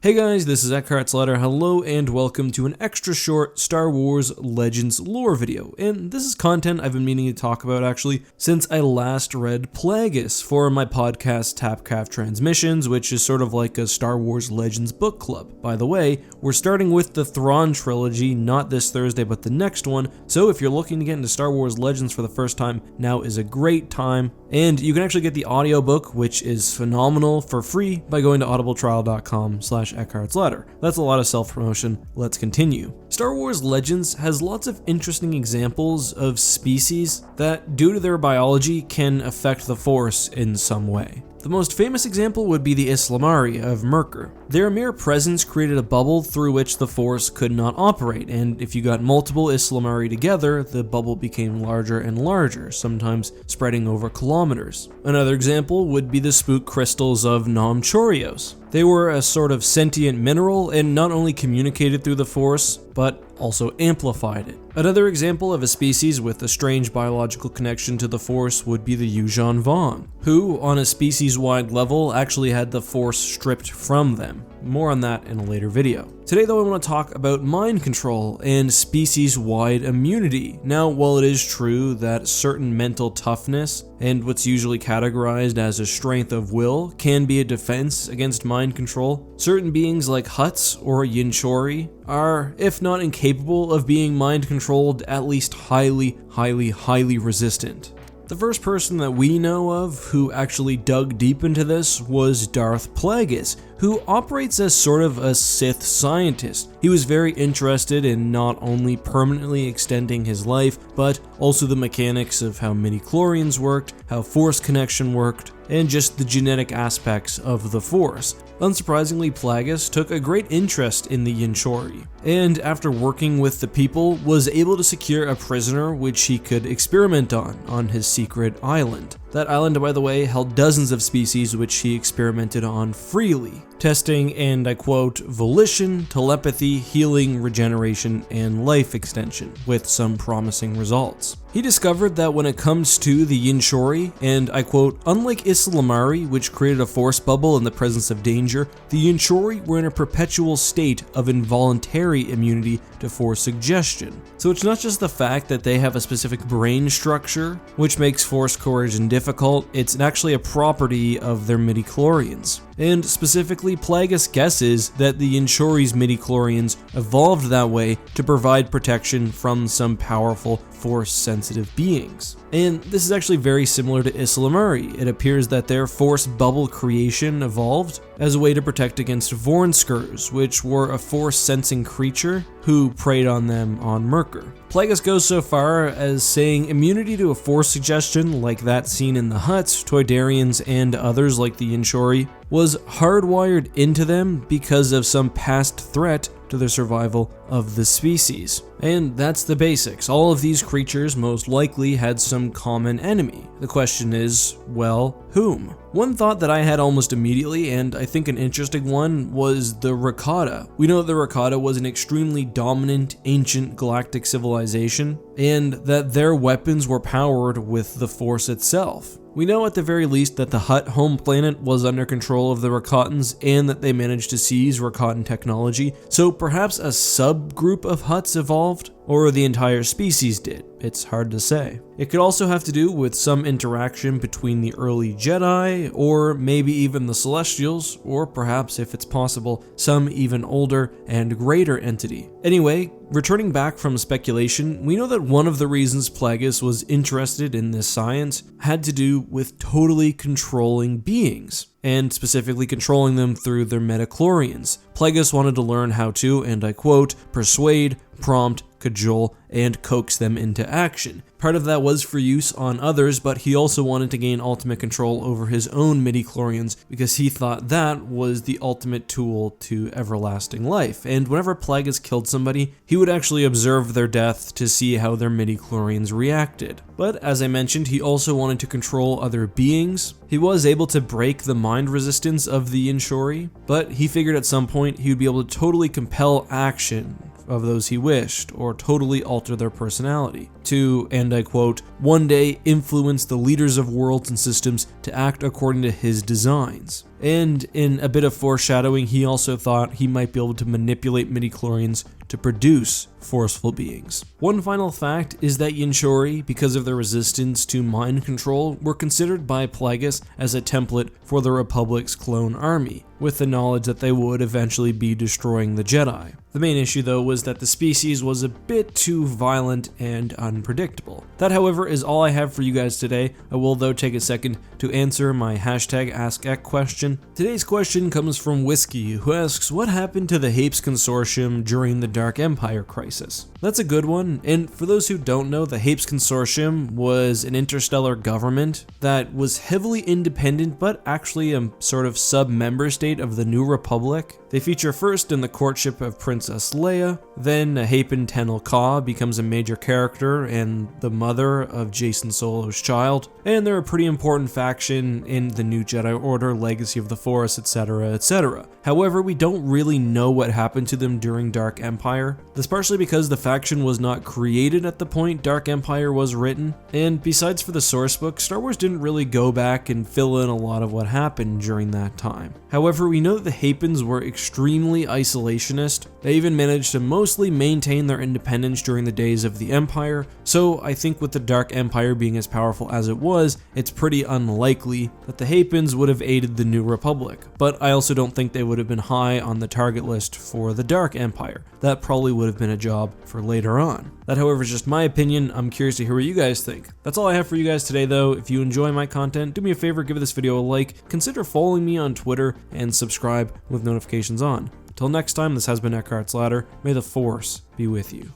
Hey guys, this is EckhartsLadder. Hello and welcome to an extra short Star Wars Legends lore video. And this is content I've been meaning to talk about actually since I last read Plagueis for my podcast Tapcraft Transmissions, which is sort of like a Star Wars Legends book club. By the way, we're starting with the Thrawn trilogy, not this Thursday but the next one, so if you're looking to get into Star Wars Legends for the first time, now is a great time. And you can actually get the audiobook, which is phenomenal, for free by going to audibletrial.com/EckhartsLadder. That's a lot of self-promotion. Let's continue. Star Wars Legends has lots of interesting examples of species that, due to their biology, can affect the Force in some way. The most famous example would be the Islamari of Myrkr. Their mere presence created a bubble through which the Force could not operate, and if you got multiple Islamari together, the bubble became larger and larger, sometimes spreading over kilometers. Another example would be the spook crystals of Nam Chorios. They were a sort of sentient mineral and not only communicated through the Force, but also amplified it. Another example of a species with a strange biological connection to the Force would be the Yuuzhan Vong, who, on a species-wide level, actually had the Force stripped from them. More on that in a later video. Today though I want to talk about mind control and species-wide immunity. Now, while it is true that certain mental toughness and what's usually categorized as a strength of will can be a defense against mind control, certain beings like Hutts or Yinchori are, if not incapable of being mind controlled, at least highly resistant. The first person that we know of who actually dug deep into this was Darth Plagueis, who operates as sort of a Sith scientist. He was very interested in not only permanently extending his life, but also the mechanics of how midichlorians worked, how Force connection worked, and just the genetic aspects of the Force. Unsurprisingly, Plagueis took a great interest in the Yinchori, and after working with the people, was able to secure a prisoner which he could experiment on his secret island. That island, by the way, held dozens of species which he experimented on freely, testing, and I quote, volition, telepathy, healing, regeneration, and life extension, with some promising results. He discovered that when it comes to the Yinchori, and I quote, unlike Islamari, which created a Force bubble in the presence of danger, the Yinchori were in a perpetual state of involuntary immunity to Force suggestion. So it's not just the fact that they have a specific brain structure, which makes Force coercion difficult, it's actually a property of their midichlorians. And specifically, Plagueis guesses that the Yinchori's midichlorians evolved that way to provide protection from some powerful Force-sensitive beings. And this is actually very similar to Islamari. It appears that their Force bubble creation evolved as a way to protect against Vornskurs, which were a Force-sensing creature who preyed on them on Myrkr. Plagueis goes so far as saying immunity to a Force suggestion like that seen in the Hutts, Toydarians, and others like the Yinchori was hardwired into them because of some past threat to the survival of the species. And that's the basics. All of these creatures most likely had some common enemy. The question is, well, whom? One thought that I had almost immediately, and I think an interesting one, was the Ricotta. We know that the Ricotta was an extremely dominant ancient galactic civilization, and that their weapons were powered with the Force itself. We know at the very least that the Hutt home planet was under control of the Ricottans and that they managed to seize Ricottan technology, so perhaps a subgroup of Hutts evolved, or the entire species did. It's hard to say. It could also have to do with some interaction between the early Jedi, or maybe even the Celestials, or perhaps, if it's possible, some even older and greater entity. Anyway, returning back from speculation, we know that one of the reasons Plagueis was interested in this science had to do with totally controlling beings, and specifically controlling them through their midichlorians. Plagueis wanted to learn how to, and I quote, persuade, prompt, cajole, and coax them into action. Part of that was for use on others, but he also wanted to gain ultimate control over his own midichlorians because he thought that was the ultimate tool to everlasting life. And whenever Plagueis killed somebody, he would actually observe their death to see how their midichlorians reacted. But as I mentioned, he also wanted to control other beings. He was able to break the mind resistance of the Yinchori, but he figured at some point he would be able to totally compel action of those he wished, or totally alter their personality, to, and I quote, one day influence the leaders of worlds and systems to act according to his designs. And in a bit of foreshadowing, he also thought he might be able to manipulate midichlorians to produce forceful beings. One final fact is that Yinchori, because of their resistance to mind control, were considered by Plagueis as a template for the Republic's clone army, with the knowledge that they would eventually be destroying the Jedi. The main issue though was that the species was a bit too violent and unpredictable. That however is all I have for you guys today. I will though take a second to answer my hashtag AskEck question. Today's question comes from Whiskey, who asks, what happened to the Heaps Consortium during the Dark Empire crisis? That's a good one, and for those who don't know, the Heaps Consortium was an interstellar government that was heavily independent but actually a sort of sub-member state of the New Republic. They feature first in the courtship of Princess Leia, then Hapen Tenel Ka becomes a major character and the mother of Jason Solo's child, and they're a pretty important faction in the New Jedi Order, Legacy of the Force, etc., etc. However, we don't really know what happened to them during Dark Empire. That's partially because the faction was not created at the point Dark Empire was written, and besides for the source book, Star Wars didn't really go back and fill in a lot of what happened during that time. However, we know that the Hapens were extremely isolationist. They even managed to mostly maintain their independence during the days of the Empire, so I think with the Dark Empire being as powerful as it was, it's pretty unlikely that the Hapens would have aided the New Republic, but I also don't think they would have been high on the target list for the Dark Empire. That probably would have been a job for later on. That however is just my opinion. I'm curious to hear what you guys think. That's all I have for you guys today though. If you enjoy my content, do me a favor, give this video a like, consider following me on Twitter, and subscribe with notifications on. Till next time, this has been EckhartsLadder. May the Force be with you.